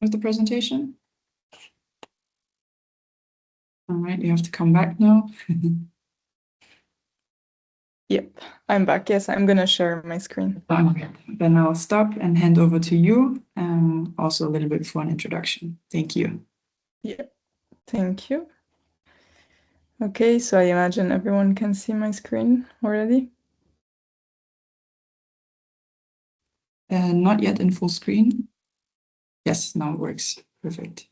of the presentation? All right, you have to come back now. Yep, I'm back. Yes, I'm going to share my screen. Okay, then I'll stop and hand over to you, also a little bit for an introduction. Thank you. Yeah, thank you. Okay, so I imagine everyone can see my screen already. Not yet in full screen. Yes, now it works. Perfect.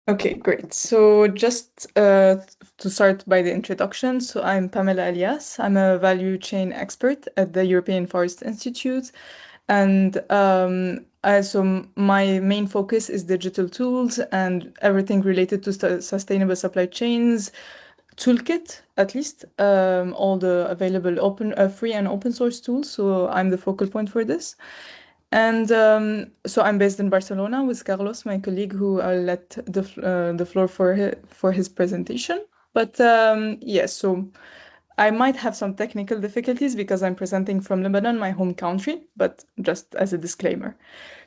Okay, great. So just to start by the introduction, so I'm Pamela Elias. I'm a value chain expert at the European Forest Institute. And so my main focus is digital tools and everything related to sustainable supply chains, toolkit, at least, all the available free and open source tools. So I'm the focal point for this. And so I'm based in Barcelona with Carlos, my colleague, who I'll let the floor for his presentation. But yes, so I might have some technical difficulties because I'm presenting from Lebanon, my home country, but just as a disclaimer.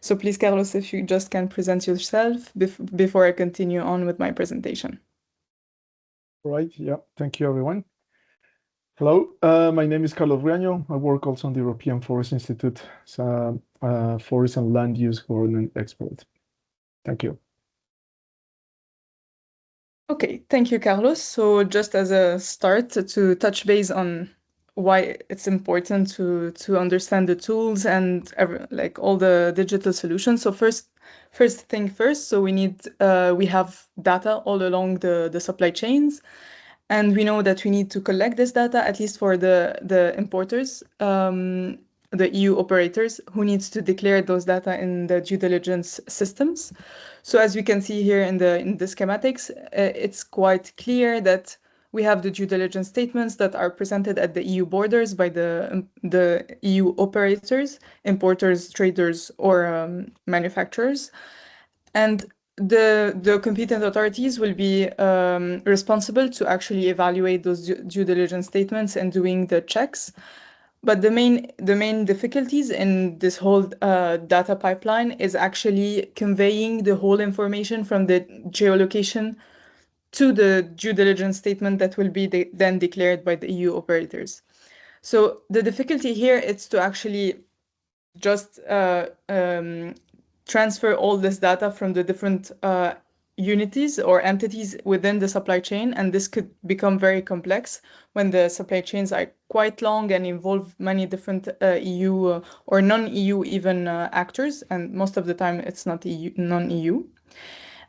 So please, Carlos, if you just can present yourself before I continue on with my presentation. Right, yeah, thank you, everyone. Hello, my name is Carlos Riaño. I work also on the European Forest Institute as a forest and land use governance expert. Thank you. Okay, thank you, Carlos. So just as a start to touch base on why it's important to understand the tools and like all the digital solutions. So first thing first, so we have data all along the supply chains. And we know that we need to collect this data, at least for the importers, the EU operators, who needs to declare those data in the due diligence systems. So as we can see here in the schematics, it's quite clear that we have the due diligence statements that are presented at the EU borders by the EU operators, importers, traders, or manufacturers. And the competent authorities will be responsible to actually evaluate those due diligence statements and doing the checks. But the main difficulties in this whole data pipeline is actually conveying the whole information from the geolocation to the due diligence statement that will be then declared by the EU operators. So the difficulty here is to actually just transfer all this data from the different unities or entities within the supply chain, and this could become very complex when the supply chains are quite long and involve many different EU or non-EU even actors, and most of the time it's not non-EU.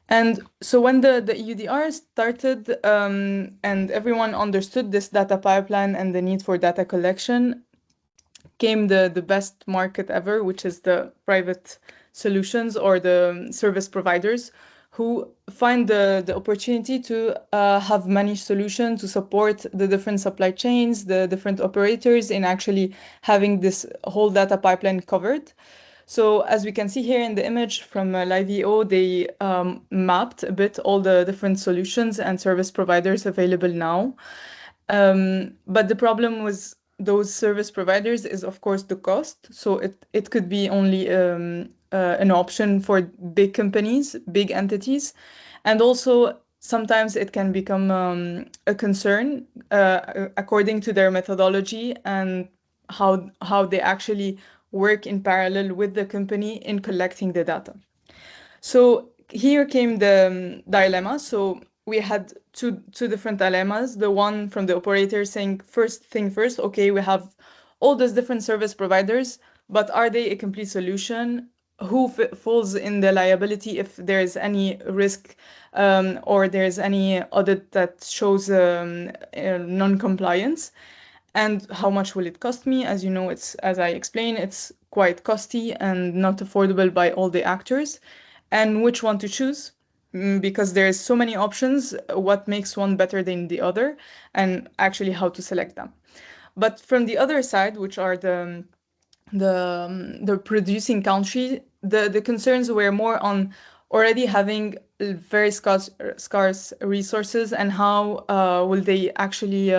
And so when the EUDR started and everyone understood this data pipeline and the need for data collection, came the best market ever, which is the private solutions or the service providers who find the opportunity to have managed solutions to support the different supply chains, the different operators in actually having this whole data pipeline covered. So as we can see here in the image from LiveEO, they mapped a bit all the different solutions and service providers available now. But the problem with those service providers is, of course, the cost. So it could be only an option for big companies, big entities. And also, sometimes it can become a concern according to their methodology and how they actually work in parallel with the company in collecting the data. So here came the dilemma. So we had two different dilemmas. The one from the operator saying, first thing first, okay, we have all those different service providers, but are they a complete solution? Who falls in the liability if there is any risk or there is any audit that shows non-compliance? And how much will it cost me? As you know, as I explained, it's quite costly and not affordable by all the actors. And which one to choose? Because there's so many options, what makes one better than the other, and actually how to select them. But from the other side, which are the producing country, the concerns were more on already having very scarce resources and how will they actually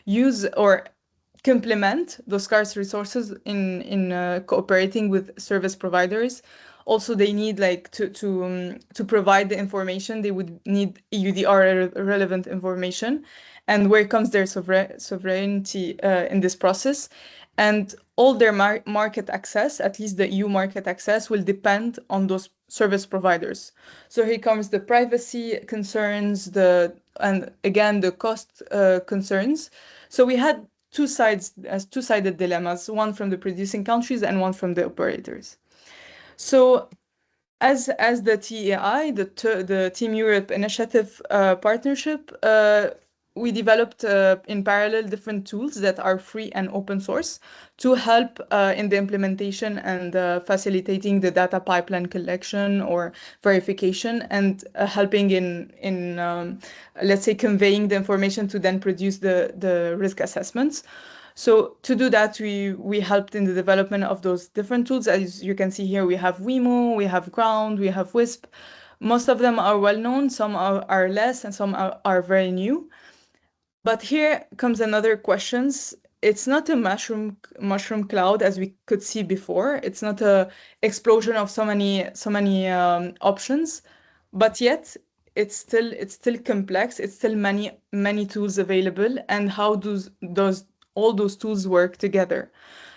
use or complement those scarce resources in cooperating with service providers. Also, they need like to provide the information. They would need EUDR relevant information, and where comes their sovereignty in this process, and all their market access, at least the EU market access, will depend on those service providers. So here comes the privacy concerns, and again the cost concerns. So we had two-sided dilemmas, one from the producing countries and one from the operators. So as the TEI, the Team Europe Initiative partnership, we developed in parallel different tools that are free and open source to help in the implementation and facilitating the data pipeline collection or verification, and helping in let's say conveying the information to then produce the risk assessments. So to do that, we helped in the development of those different tools. As you can see here, we have Wemo, we have Ground, we have Wisp. Most of them are well known, some are less, and some are very new. But here comes another questions. It's not a mushroom cloud as we could see before. It's not a explosion of so many options, but yet it's still complex. It's still many tools available, and how does all those tools work together?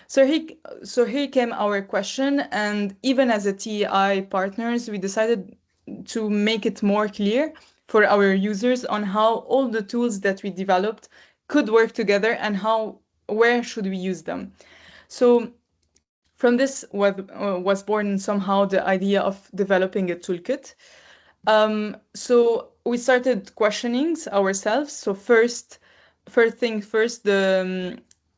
So here came our question, and even as a TEI partners, we decided to make it more clear for our users on how all the tools that we developed could work together and where should we use them. So from this was born somehow the idea of developing a toolkit. So we started questioning ourselves. So first thing first,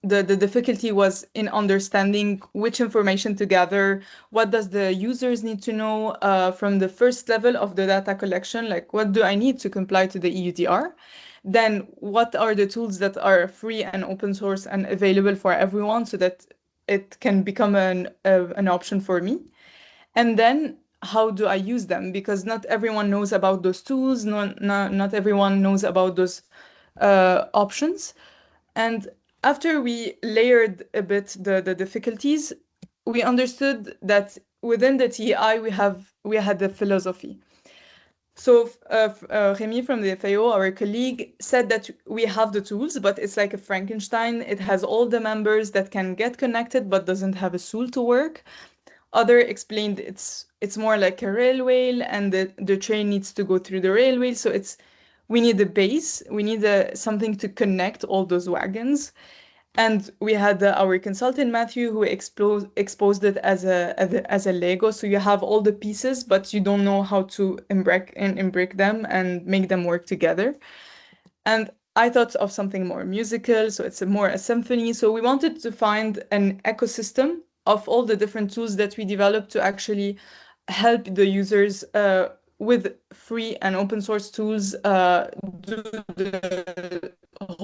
the difficulty was in understanding which information to gather. What does the users need to know from the first level of the data collection? Like, what do I need to comply to the EUDR? Then what are the tools that are free and open source and available for everyone so that it can become an option for me? And then how do I use them? Because not everyone knows about those tools, not everyone knows about those options. And after we layered a bit the difficulties, we understood that within the TEI we had the philosophy. So Remy from the FAO, our colleague, said that we have the tools, but it's like a Frankenstein. It has all the members that can get connected, but doesn't have a soul to work. Other explained it's more like a railway, and the train needs to go through the railway. So we need a base, we need something to connect all those wagons. And we had our consultant Matthew, who exposed it as a Lego. So you have all the pieces, but you don't know how to imbrick them and make them work together. And I thought of something more musical, so it's more a symphony. So we wanted to find an ecosystem of all the different tools that we developed to actually help the users with free and open source tools do the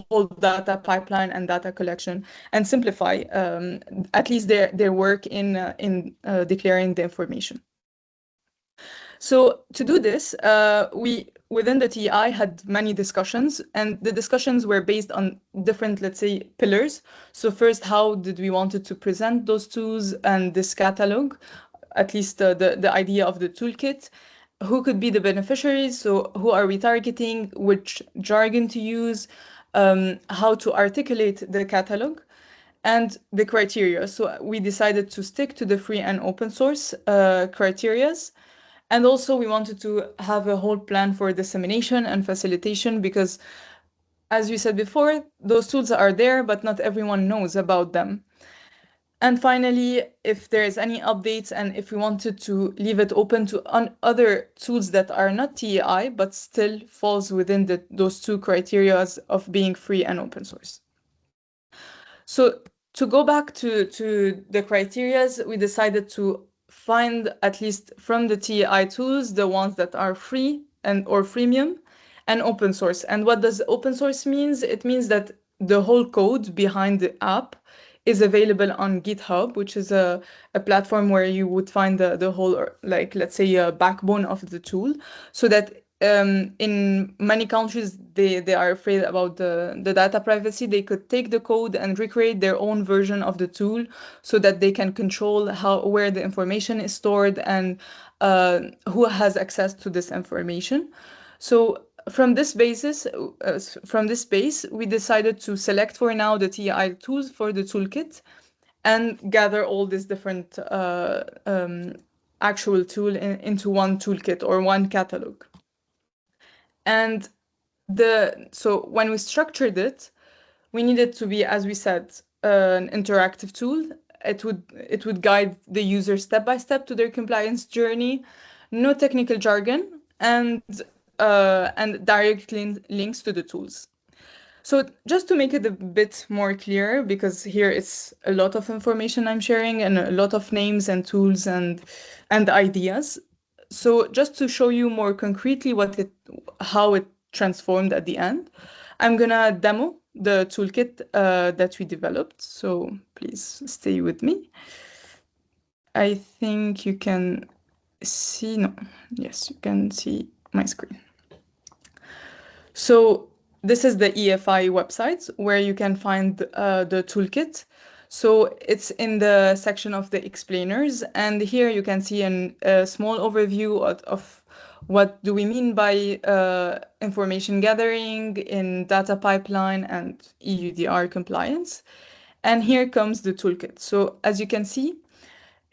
whole data pipeline and data collection, and simplify at least their work in declaring the information. So to do this, we within the TEI had many discussions, and the discussions were based on different, let's say, pillars. So first, how did we wanted to present those tools and this catalog, at least the idea of the toolkit. Who could be the beneficiaries? So who are we targeting? Which jargon to use? How to articulate the catalog? And the criteria. So we decided to stick to the free and open source criterias. And also we wanted to have a whole plan for dissemination and facilitation, because as you said before, those tools are there, but not everyone knows about them. And finally, if there is any updates, and if we wanted to leave it open to other tools that are not TEI, but still falls within those two criteria of being free and open source. So to go back to the criteria, we decided to find, at least from the TEI tools, the ones that are free or freemium and open source. And what does open source means? It means that the whole code behind the app is available on GitHub, which is a platform where you would find the whole, like, let's say, a backbone of the tool, so that in many countries they are afraid about the data privacy, they could take the code and recreate their own version of the tool so that they can control where the information is stored and who has access to this information. So from this base, we decided to select for now the TI tools for the toolkit and gather all these different actual tool into one toolkit or one catalog. And so when we structured it, we needed to be, as we said, an interactive tool. It would guide the user step by step to their compliance journey, no technical jargon, and direct links to the tools. So just to make it a bit more clear, because here it's a lot of information I'm sharing and a lot of names and tools and ideas. So just to show you more concretely how it transformed at the end, I'm gonna demo the toolkit that we developed. So please stay with me. I think you can see, no, yes, you can see my screen. So this is the EFI website where you can find the toolkit. So it's in the section of the explainers, and here you can see a small overview of what do we mean by information gathering in data pipeline and EUDR compliance. And here comes the toolkit. So as you can see,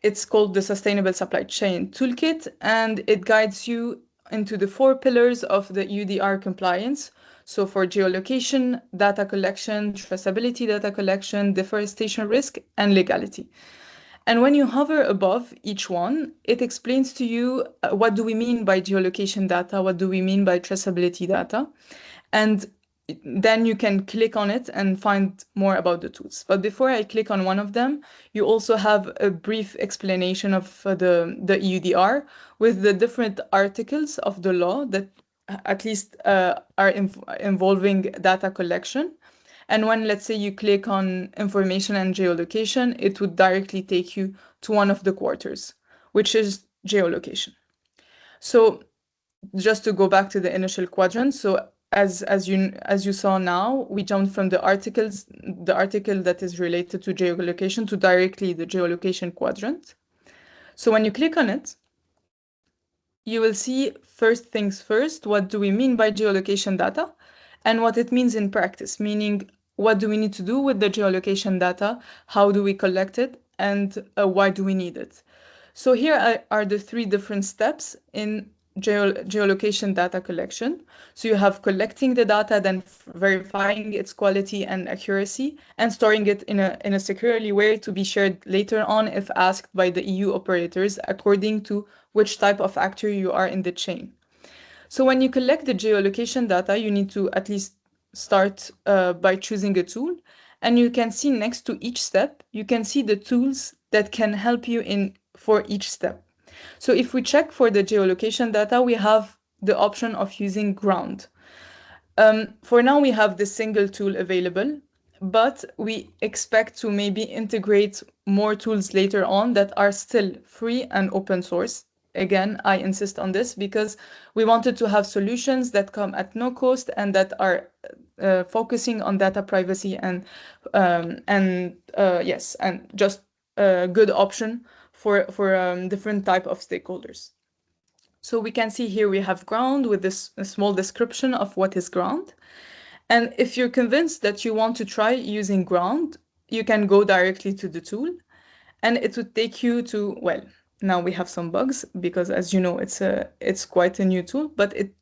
it's called the Sustainable Supply Chain Toolkit, and it guides you into the 4 pillars of the EUDR compliance. So for geolocation, data collection, traceability data collection, deforestation risk, and legality. And when you hover above each one, it explains to you what do we mean by geolocation data, what do we mean by traceability data. And then you can click on it and find more about the tools. But before I click on one of them, you also have a brief explanation of the EUDR with the different articles of the law that at least are involving data collection. And when, let's say, you click on information and geolocation, it would directly take you to one of the quarters, which is geolocation. So just to go back to the initial quadrant, so as you saw now, we jumped from the article that is related to geolocation to directly the geolocation quadrant. So when you click on it, you will see first things first, what do we mean by geolocation data and what it means in practice, meaning what do we need to do with the geolocation data, how do we collect it, and why do we need it. So here are the 3 different steps in geolocation data collection. So you have collecting the data, then verifying its quality and accuracy, and storing it in a securely way to be shared later on if asked by the EU operators according to which type of actor you are in the chain. So when you collect the geolocation data, you need to at least start by choosing a tool. And you can see next to each step, you can see the tools that can help you for each step. So if we check for the geolocation data, we have the option of using ground. For now, we have the single tool available, but we expect to maybe integrate more tools later on that are still free and open source. Again, I insist on this because we wanted to have solutions that come at no cost and that are focusing on data privacy and just a good option for different type of stakeholders. So we can see here we have ground with this small description of what is ground. And if you're convinced that you want to try using ground, you can go directly to the tool and it would take you to, well, now we have some bugs because as you know, it's quite a new tool, but it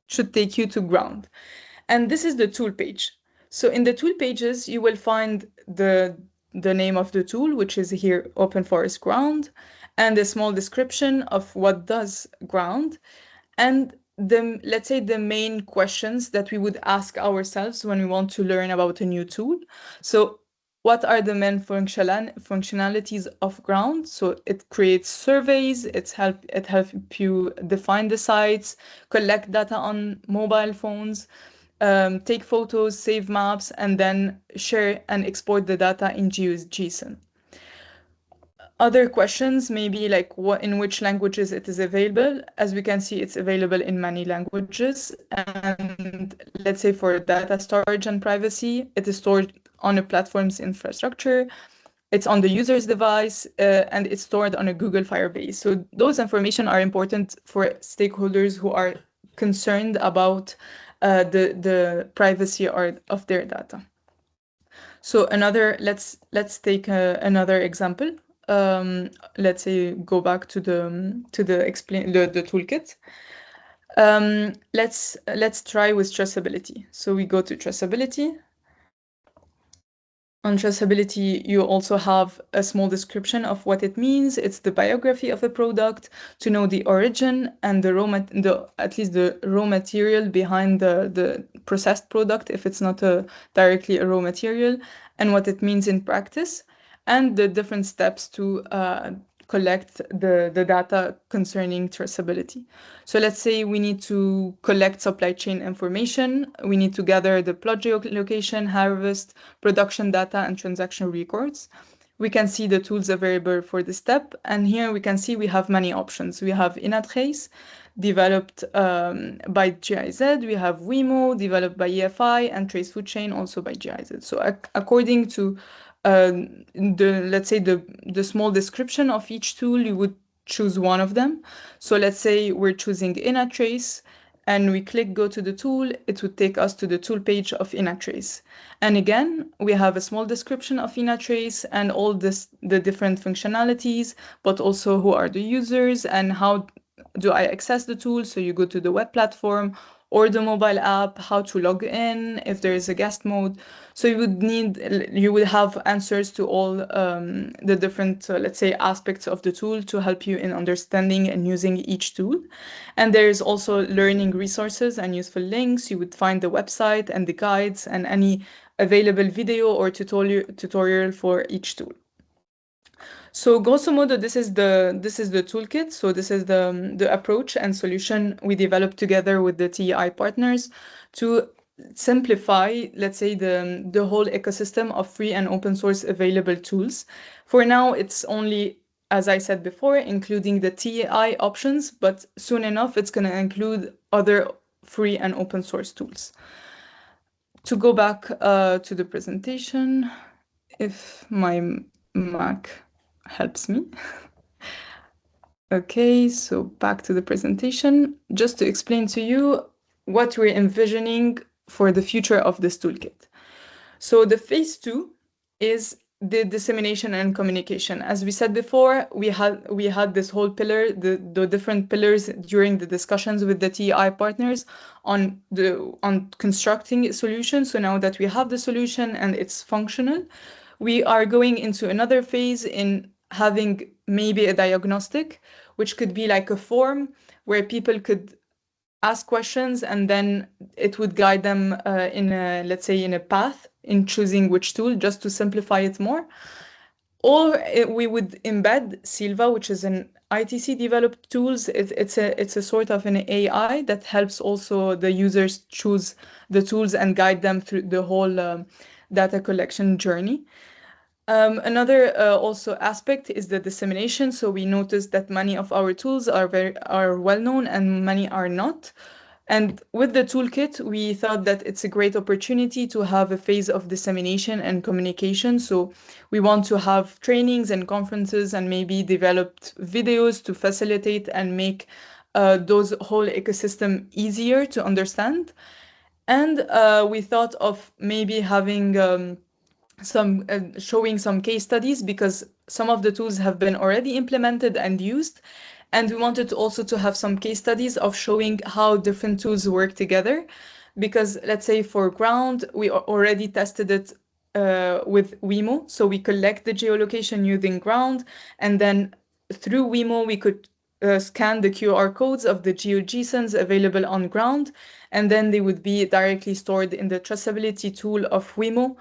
should take you to ground. And this is the tool page. So in the tool pages, you will find the name of the tool, which is here Open Forest Ground, and a small description of what does ground, and let's say the main questions that we would ask ourselves when we want to learn about a new tool. So what are the main functionalities of ground? So it creates surveys, it helps you define the sites, collect data on mobile phones, take photos, save maps, and then share and export the data in GeoJSON. Other questions, maybe like in which languages it is available. As we can see, it's available in many languages. And let's say for data storage and privacy, it is stored on a platform's infrastructure. It's on the user's device, and it's stored on a Google Firebase. So those information are important for stakeholders who are concerned about the privacy of their data. So let's take another example. Let's say go back to the toolkit. Let's try with traceability. So we go to traceability. On traceability, you also have a small description of what it means. It's the biography of the product, to know the origin and at least the raw material behind the processed product, if it's not directly a raw material, and what it means in practice, and the different steps to collect the data concerning traceability. So let's say we need to collect supply chain information. We need to gather the plot geolocation, harvest, production data, and transaction records. We can see the tools available for this step. And here we can see we have many options. We have Inatrace, developed by GIZ. We have Wemo, developed by EFI, and Trace Food Chain, also by GIZ. So according to let's say the small description of each tool, you would choose one of them. So let's say we're choosing Inatrace, and we click go to the tool, it would take us to the tool page of Inatrace. And again, we have a small description of Inatrace and all the different functionalities, but also who are the users and how do I access the tool. So you go to the web platform or the mobile app, how to log in, if there is a guest mode. So you would have answers to all the different, let's say, aspects of the tool to help you in understanding and using each tool. And there is also learning resources and useful links. You would find the website and the guides and any available video or tutorial for each tool. So grosso modo, this is the toolkit. So this is the approach and solution we developed together with the TEI partners to simplify, let's say, the whole ecosystem of free and open source available tools. For now, it's only, as I said before, including the TEI options, but soon enough, it's going to include other free and open source tools. To go back to the presentation, if my Mac helps me. Okay, so back to the presentation, just to explain to you what we're envisioning for the future of this toolkit. So the phase 2 is the dissemination and communication. As we said before, we had this whole pillar, the different pillars during the discussions with the TEI partners on constructing a solution. So now that we have the solution and it's functional, we are going into another phase in having maybe a diagnostic, which could be like a form where people could ask questions and then it would guide them let's say, in a path in choosing which tool, just to simplify it more. Or we would embed Silva, which is an ITC developed tools. It's a sort of an AI that helps also the users choose the tools and guide them through the whole data collection journey. Another also aspect is the dissemination. So we noticed that many of our tools are well known and many are not. And with the toolkit, we thought that it's a great opportunity to have a phase of dissemination and communication. So we want to have trainings and conferences and maybe developed videos to facilitate and make those whole ecosystem easier to understand. And we thought of maybe having showing some case studies, because some of the tools have been already implemented and used. And we wanted also to have some case studies of showing how different tools work together. Because let's say for ground, we already tested it with Wemo. So we collect the geolocation using ground, and then through Wemo, we could scan the QR codes of the GeoJSONs available on ground, and then they would be directly stored in the traceability tool of Wemo.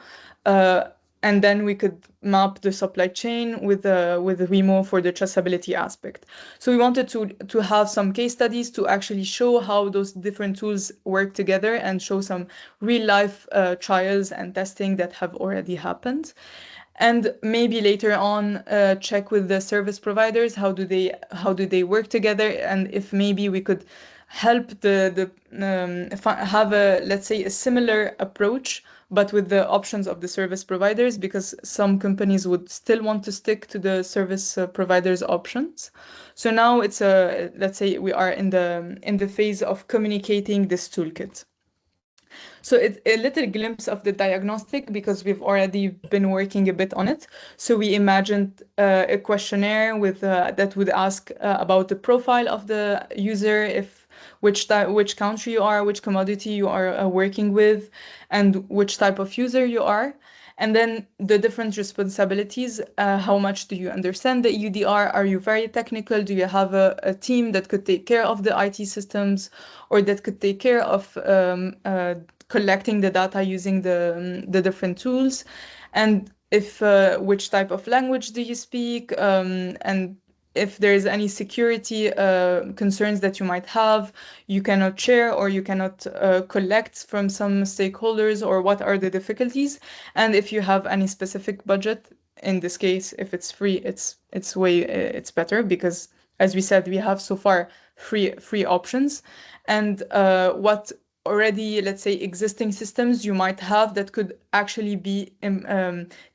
And then we could map the supply chain with Wemo for the traceability aspect. So we wanted to have some case studies to actually show how those different tools work together and show some real life trials and testing that have already happened. And maybe later on check with the service providers, how do they work together, and if maybe we could help have a, let's say, a similar approach but with the options of the service providers, because some companies would still want to stick to the service providers options. So now it's let's say we are in the phase of communicating this toolkit. So it's a little glimpse of the diagnostic, because we've already been working a bit on it. So we imagined a questionnaire with that would ask about the profile of the user, if which country you are, which commodity you are working with, and which type of user you are. And then the different responsibilities, how much do you understand the EUDR? Are you very technical? Do you have a team that could take care of the IT systems, or that could take care of collecting the data using the different tools? And if which type of language do you speak? And if there is any security concerns that you might have, you cannot share, or you cannot collect from some stakeholders, or what are the difficulties? And if you have any specific budget, in this case, if it's free, it's better, because as we said, we have so far free options. And what already, let's say, existing systems you might have that could actually be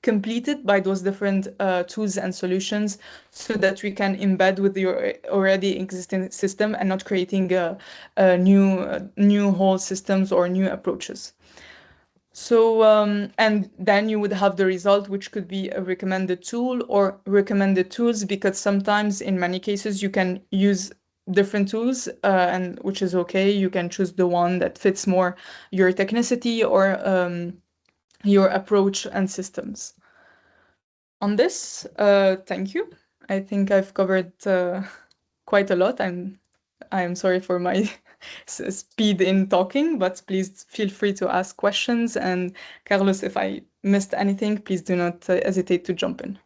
completed by those different tools and solutions, so that we can embed with your already existing system and not creating a new whole systems or new approaches. So, and then you would have the result, which could be a recommended tool or recommended tools, because sometimes in many cases you can use different tools, and which is okay. You can choose the one that fits more your technicity or your approach and systems. On this, thank you. I think I've covered quite a lot. I'm sorry for my speed in talking, but please feel free to ask questions. And Carlos, if I missed anything, please do not hesitate to jump in.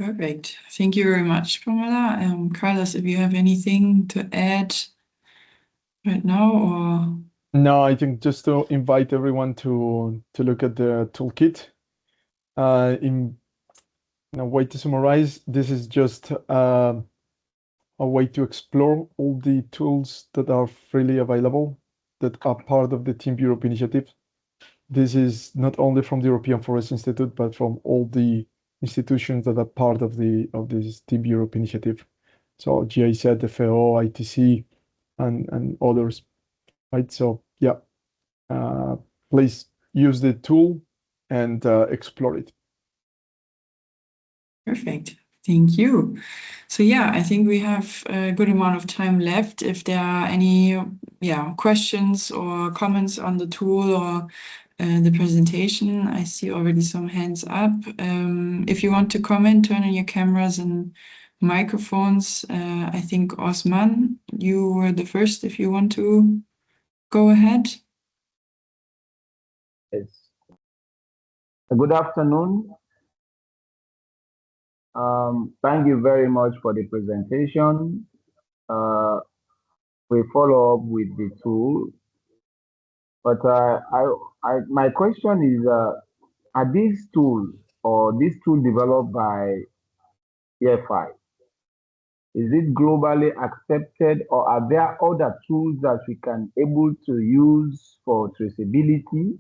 Perfect. Thank you very much, Pamela. Carlos, if you have anything to add right now, or No, I think just to invite everyone to look at the toolkit. In a way to summarize, this is just a way to explore all the tools that are freely available, that are part of the Team Europe initiative. This is not only from the European Forest Institute, but from all the institutions that are part of this Team Europe initiative. So GIZ, FAO, ITC, and others, right? So yeah, please use the tool and explore it. perfect. Thank you. So yeah, I think we have a good amount of time left. If there are any questions or comments on the tool or the presentation, I see already some hands up. If you want to comment, turn on your cameras and microphones. I think Osman, you were the first. If you want to go ahead. Yes. Good afternoon. Thank you very much for the presentation. We follow up with the tool, but my question is, are these tools or this tool developed by EFI, is it globally accepted, or are there other tools that we can able to use for traceability?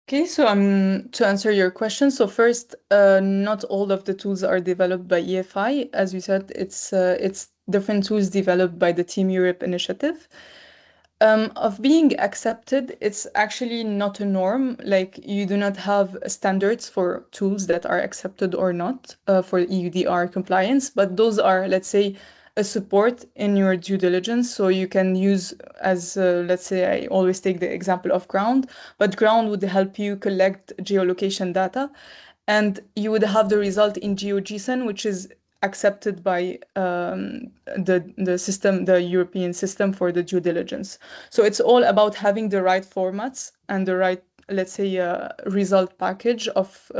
Okay, so to answer your question, so first, not all of the tools are developed by EFI. As you said, it's different tools developed by the Team Europe initiative. Of being accepted, it's actually not a norm. Like, you do not have standards for tools that are accepted or not for EUDR compliance, but those are, let's say, a support in your due diligence. So you can use, as let's say, I always take the example of Ground, but Ground would help you collect geolocation data, and you would have the result in GeoJSON, which is accepted by the system, the European system for the due diligence. So it's all about having the right formats and the right, let's say, result package of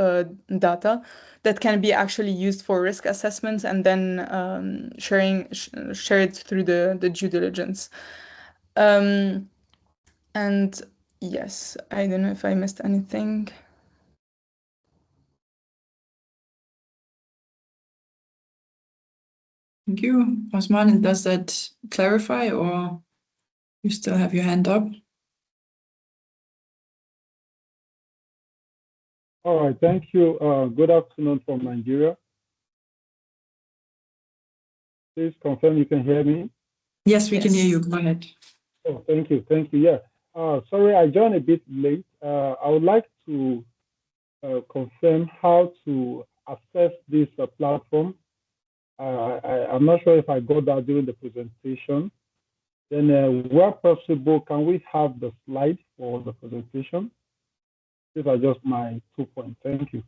data that can be actually used for risk assessments, and then share it through the due diligence. And yes, I don't know if I missed anything. Thank you. Osman, does that clarify, or you still have your hand up? All right, thank you. Good afternoon from Nigeria. Please confirm you can hear me. Yes, we can hear Yes. you. Go ahead. Oh, thank you. Thank you. Yeah. Sorry, I joined a bit late. I would like to confirm how to access this platform. I'm not sure if I got that during the presentation. Then, where possible, can we have the slide for the presentation? These are just my 2 points. Thank you.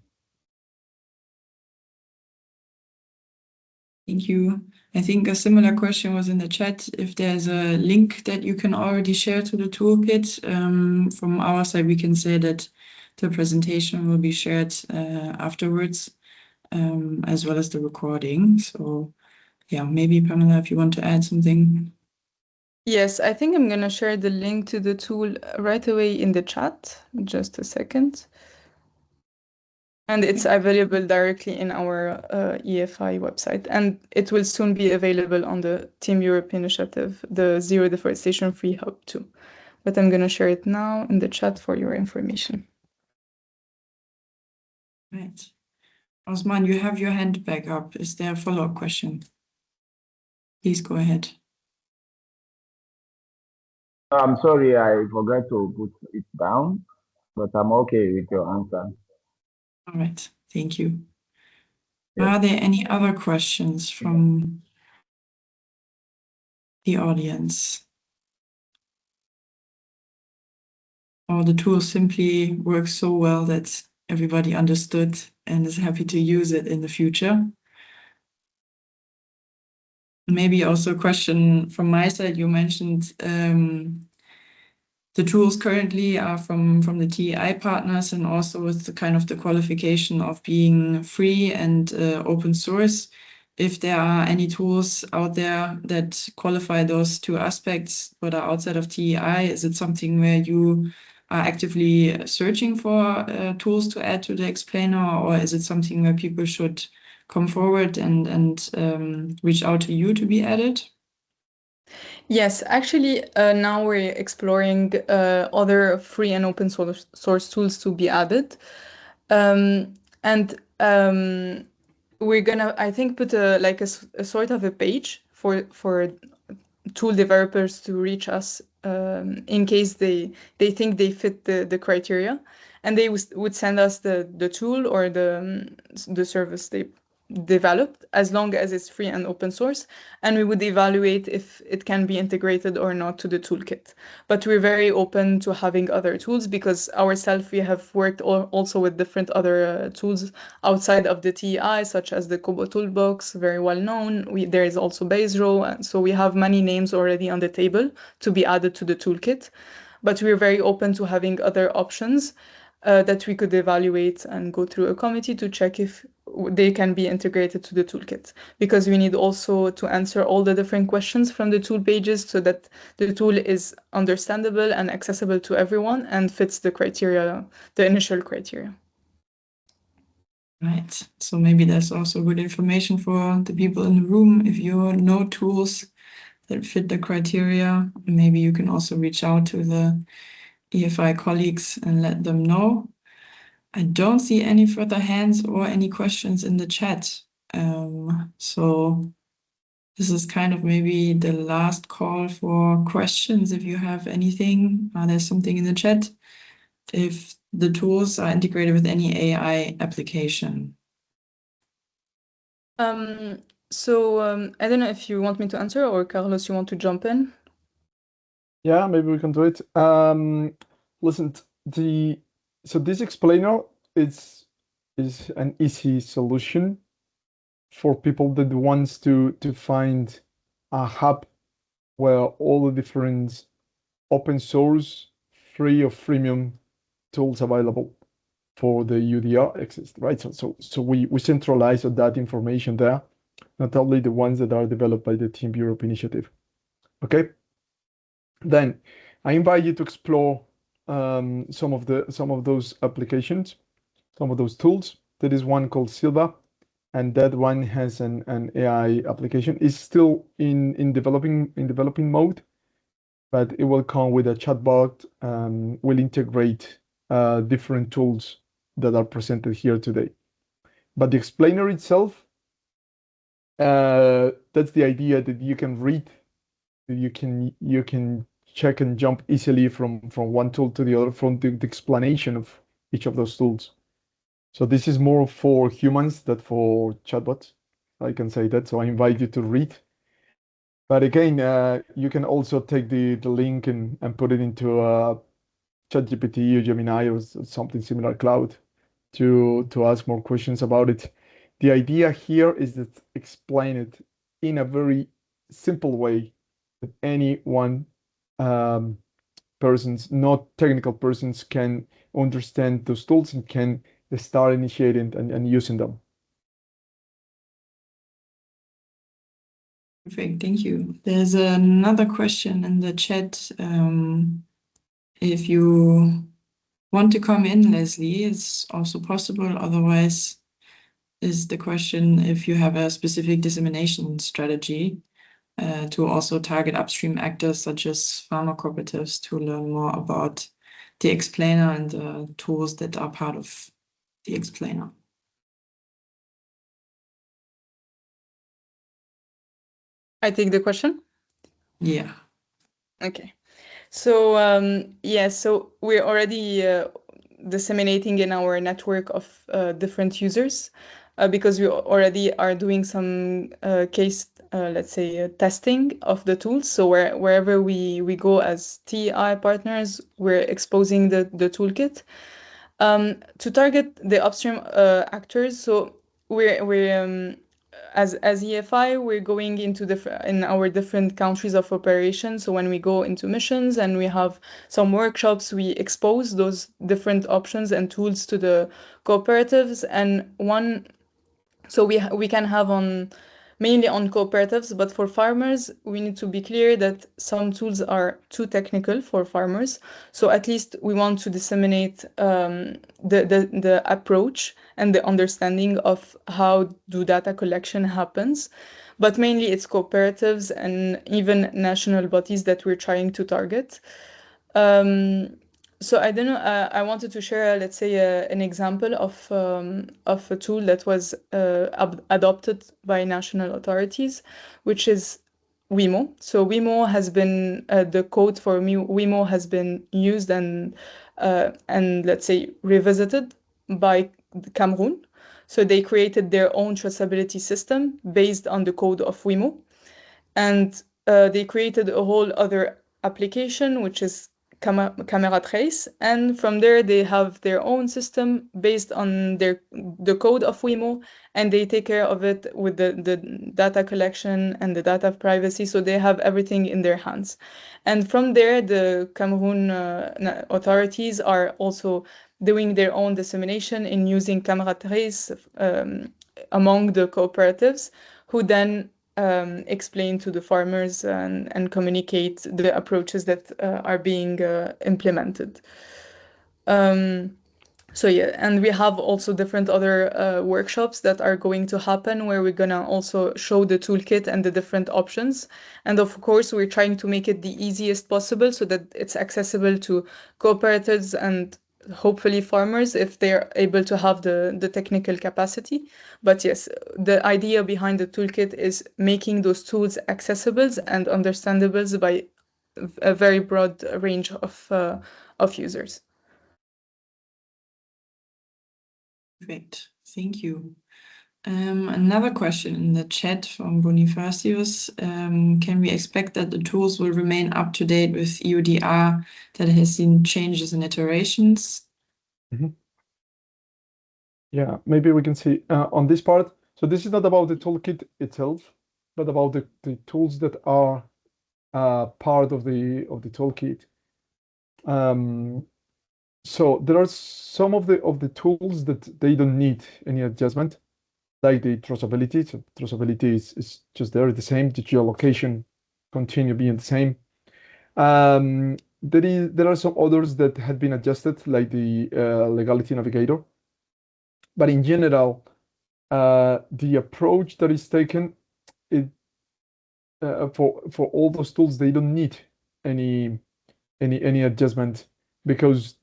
Thank you. I think a similar question was in the chat. If there's a link that you can already share to the toolkit, from our side, we can say that the presentation will be shared afterwards, as well as the recording. So yeah, maybe Pamela, if you want to add something. Yes, I think I'm gonna share the link to the tool right away in the chat. Just a second. And it's available directly in our EFI website. And it will soon be available on the Team Europe initiative, the Zero Deforestation Free Hub too. But I'm gonna share it now in the chat for your information. Right. Osman, you have your hand back up. Is there a follow-up question? Please go ahead. I'm sorry, I forgot to put it down, but I'm okay with your answer. All right, thank you. Yes. Are there any other questions from the audience? Or the tool simply works so well that everybody understood and is happy to use it in the future? Maybe also a question from my side. You mentioned the tools currently are from the TEI partners, and also with the kind of the qualification of being free and open source. If there are any tools out there that qualify those two aspects but are outside of TEI, is it something where you are actively searching for tools to add to the explainer, or is it something where people should come forward and reach out to you to be added? Yes, actually, now we're exploring other free and open source tools to be added. And we're gonna, I think, put a sort of a page for tool developers to reach us in case they think they fit the criteria, and they would send us the tool or the service they developed, as long as it's free and open source, and we would evaluate if it can be integrated or not to the toolkit. But we're very open to having other tools, because ourselves we have worked also with different other tools outside of the TEI, such as the Kobo Toolbox, very well known. There is also Baserow, and so we have many names already on the table to be added to the toolkit. But we're very open to having other options that we could evaluate and go through a committee to check if they can be integrated to the toolkit, because we need also to answer all the different questions from the tool pages so that the tool is understandable and accessible to everyone and fits the criteria, the initial criteria. Right. So maybe that's also good information for the people in the room. If you know tools that fit the criteria, maybe you can also reach out to the EFI colleagues and let them know. I don't see any further hands or any questions in the chat. So this is kind of maybe the last call for questions. If you have anything, there's something in the chat. If the tools are integrated with any AI application. I don't know if you want me to answer, or Carlos, you want to jump in? Yeah, maybe we can do it. Listen, so this explainer is an easy solution for people that wants to find a hub where all the different open source, free or freemium tools available for the UDR exist, right? So we centralize that information there, not only the ones that are developed by the Team Europe initiative. Okay. Then I invite you to explore some of those applications, some of those tools. There is one called Silva, and that one has an AI application. It's still in developing mode, but it will come with a chatbot. Will integrate different tools that are presented here today. But the explainer itself, that's the idea that you can read, that you can check and jump easily from one tool to the other, from the explanation of each of those tools. So this is more for humans than for chatbots. I can say that. So I invite you to read. But again, you can also take the link and put it into ChatGPT or Gemini or something similar cloud to ask more questions about it. The idea here is that explain it in a very simple way that any one persons, not technical persons, can understand those tools and can start initiating and using them. Perfect, thank you. There's another question in the chat. If you want to come in, Leslie, it's also possible. Otherwise, is the question if you have a specific dissemination strategy to also target upstream actors such as farmer cooperatives to learn more about the explainer and the tools that are part of the explainer. I take the question. Yeah. Okay. So yeah, so we're already disseminating in our network of different users because we already are doing some case, let's say, testing of the tools. So wherever we go as TI partners, we're exposing the toolkit to target the upstream actors. So we're as EFI, we're going into in our different countries of operation. So when we go into missions and we have some workshops, we expose those different options and tools to the cooperatives. And so we can have mainly on cooperatives, but for farmers, we need to be clear that some tools are too technical for farmers. So at least we want to disseminate the approach and the understanding of how do data collection happens. But mainly it's cooperatives and even national bodies that we're trying to target. So I don't know. I wanted to share, let's say, an example of a tool that was adopted by national authorities, which is Wemo. So Wemo has been the code for Wemo has been used and let's say revisited by Cameroon. So they created their own traceability system based on the code of Wemo, and they created a whole other application which is Camera Trace, and from there they have their own system based on the code of Wemo, and they take care of it with the data collection and the data privacy, so they have everything in their hands. And from there, the Cameroon authorities are also doing their own dissemination in using Camera Trace among the cooperatives, who then explain to the farmers and communicate the approaches that are being implemented. So yeah, and we have also different other workshops that are going to happen where we're gonna also show the toolkit and the different options. And of course, we're trying to make it the easiest possible so that it's accessible to cooperatives and hopefully farmers if they're able to have the technical capacity. But yes, the idea behind the toolkit is making those tools accessible and understandable by a very broad range of users. Perfect, thank you. Another question in the chat from Bonifacius. Can we expect that the tools will remain up to date with EUDR that has seen changes and iterations? Yeah, maybe we can see on this part. So this is not about the toolkit itself, but about the tools that are part of the toolkit. So there are some of the tools that they don't need any adjustment, like the traceability. So traceability is just there, the same. The geolocation continue being the same. There are some others that have been adjusted, like the legality navigator. But in general, the approach that is taken, for all those tools, they don't need any adjustment, because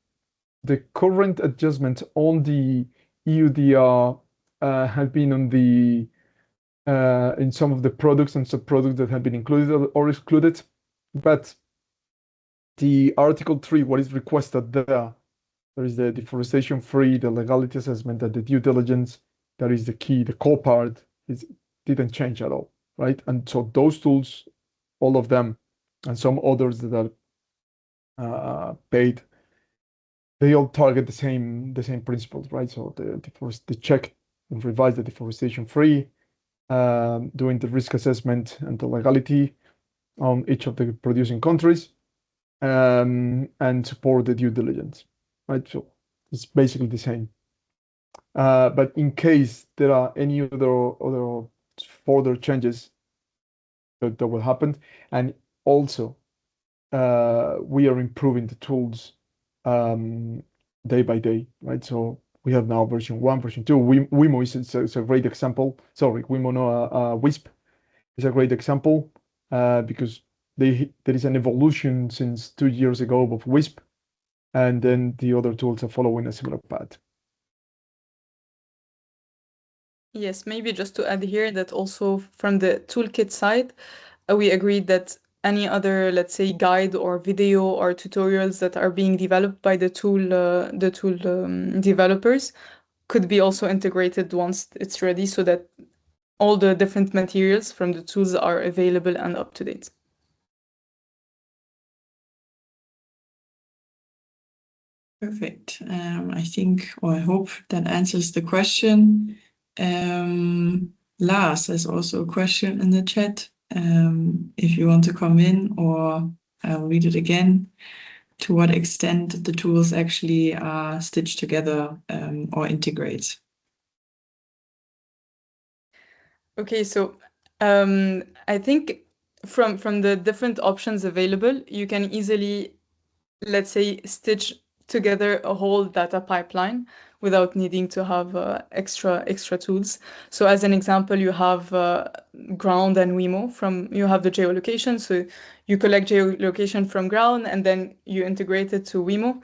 the current adjustment on the EUDR have been on the in some of the products and sub-products that have been included or excluded. But the Article 3, what is requested there is the deforestation free, the legality assessment, and the due diligence. That is the key, the core part didn't change at all, right? And so those tools, all of them, and some others that are paid, they all target the same principles, right? So the check and revise the deforestation free, doing the risk assessment and the legality on each of the producing countries, and support the due diligence, right? So it's basically the same. But in case there are any other further changes that will happen, and also we are improving the tools day by day, right? So we have now version 1, version 2. WIMO is a great example. Sorry, WIMO, no, WISP is a great example, because there is an evolution since 2 years ago of WISP, and then the other tools are following a similar path. Yes, maybe just to add here that also from the toolkit side, we agreed that any other, let's say, guide or video or tutorials that are being developed by the tool developers could be also integrated once it's ready, so that all the different materials from the tools are available and up to date. Perfect. I think, or I hope that answers the question. Lars, there's also a question in the chat. If you want to come in, or I'll read it again. To what extent the tools actually are stitched together or integrate? Okay, so I think from the different options available, you can easily, let's say, stitch together a whole data pipeline without needing to have extra tools. So as an example, you have ground and WIMO. You have the geolocation, so you collect geolocation from ground and then you integrate it to WIMO.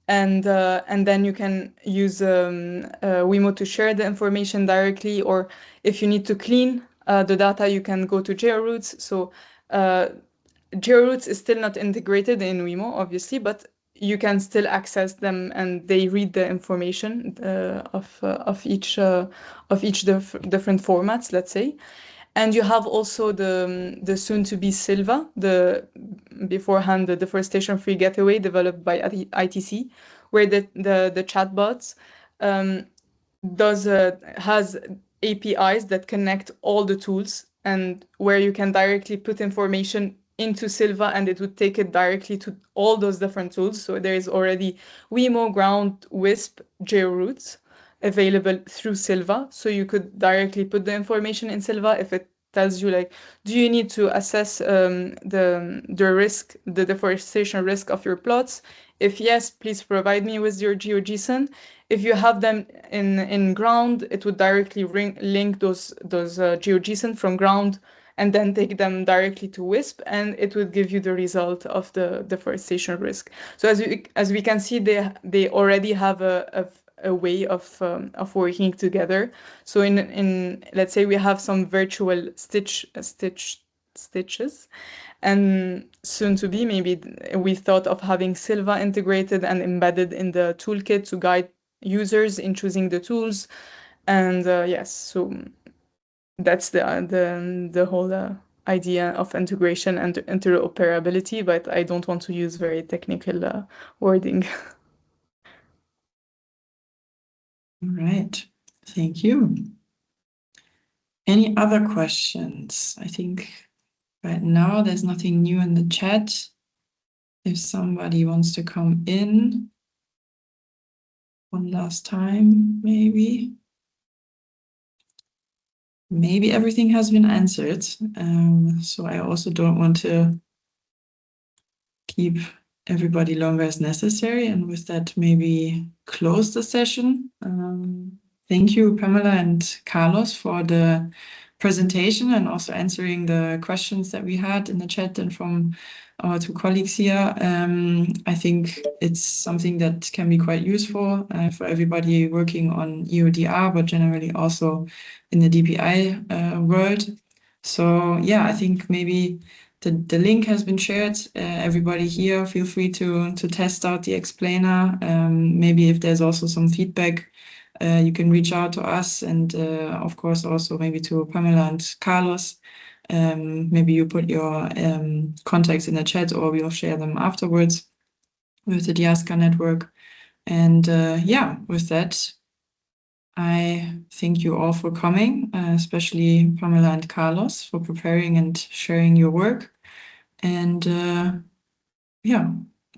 And then you can use WIMO to share the information directly, or if you need to clean the data, you can go to GeoRoots. So GeoRoots is still not integrated in WIMO, obviously, but you can still access them, and they read the information of each different formats, let's say. And you have also the soon-to-be Silva, beforehand the deforestation-free getaway developed by ITC, where the chatbots has APIs that connect all the tools, and where you can directly put information into Silva, and it would take it directly to all those different tools. So there is already WIMO, Ground, WISP, GeoRoots available through Silva. So you could directly put the information in Silva if it tells you, like, do you need to assess the risk, the deforestation risk of your plots? If yes, please provide me with your GeoJSON. If you have them in Ground, it would directly link those GeoJSON from Ground and then take them directly to WISP, and it would give you the result of the deforestation risk. So as we can see, they already have a way of working together. So in let's say we have some virtual stitches, and soon to be, maybe we thought of having Silva integrated and embedded in the toolkit to guide users in choosing the tools. And yes, so that's the whole idea of integration and interoperability, but I don't want to use very technical wording. All right, thank you. Any other questions? I think right now there's nothing new in the chat. If somebody wants to come in one last time, maybe. Maybe everything has been answered. So I also don't want to keep everybody longer as necessary. And with that, maybe close the session. Thank you, Pamela and Carlos, for the presentation and also answering the questions that we had in the chat and from our two colleagues here. I think it's something that can be quite useful for everybody working on EUDR, but generally also in the DPI world. So yeah, I think maybe the link has been shared. Everybody here, feel free to test out the explainer. Maybe if there's also some feedback, you can reach out to us and of course also maybe to Pamela and Carlos. Maybe you put your contacts in the chat or we'll share them afterwards with the DIASCA network. And yeah, with that, I thank you all for coming, especially Pamela and Carlos for preparing and sharing your work. And yeah,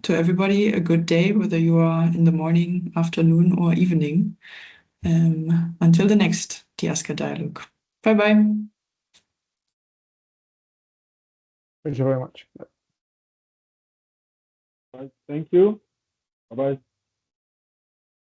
to everybody, a good day, whether you are in the morning, afternoon, or evening. Until the next DIASCA Dialogue. Bye-bye. Thank you very much. Right, thank you. Bye-bye.